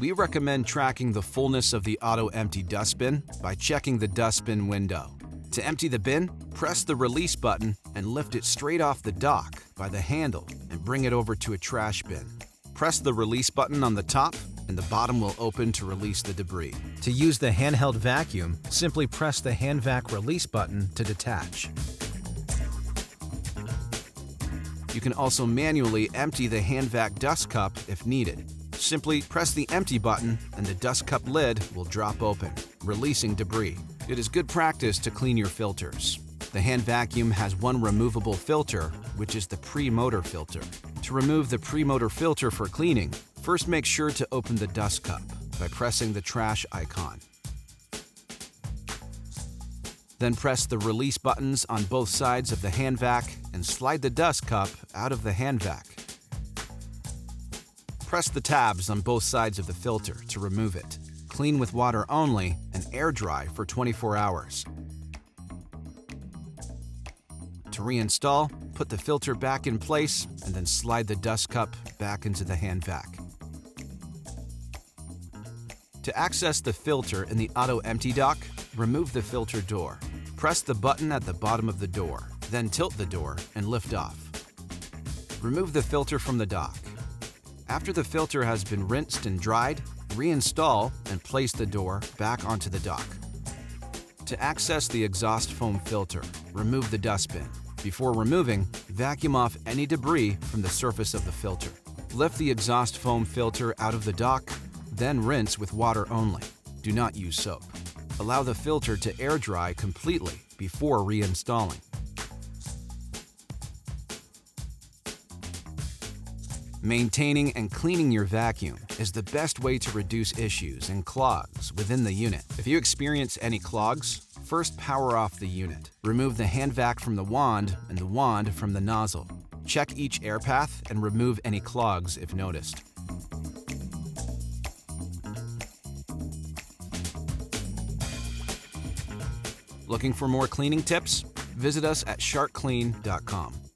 We recommend tracking the fullness of the auto-empty dustbin by checking the dustbin window. To empty the bin, press the release button and lift it straight off the dock by the handle and bring it over to a trash bin. Press the release button on the top and the bottom will open to release the debris. To use the handheld vacuum, simply press the hand vac release button to detach. You can also manually empty the hand vac dust cup if needed. Simply press the empty button and the dust cup lid will drop open, releasing debris. It is good practice to clean your filters. The hand vacuum has one removable filter, which is the pre-motor filter. To remove the pre-motor filter for cleaning, first make sure to open the dust cup by pressing the trash icon. Then press the release buttons on both sides of the hand vac and slide the dust cup out of the hand vac. Press the tabs on both sides of the filter to remove it. Clean with water only and air dry for 24 hours. To reinstall, put the filter back in place and then slide the dust cup back into the hand vac. To access the filter in the auto empty dock, remove the filter door. Press the button at the bottom of the door, then tilt the door and lift off. Remove the filter from the dock. After the filter has been rinsed and dried, reinstall and place the door back onto the dock. To access the exhaust foam filter, remove the dustbin. Before removing, vacuum off any debris from the surface of the filter. Lift the exhaust foam filter out of the dock, then rinse with water only. Do not use soap. Allow the filter to air dry completely before reinstalling. Maintaining and cleaning your vacuum is the best way to reduce issues and clogs within the unit. If you experience any clogs, first power off the unit. Remove the hand vac from the wand and the wand from the nozzle. Check each air path and remove any clogs if noticed. Looking for more cleaning tips? Visit us at sharkclean.com.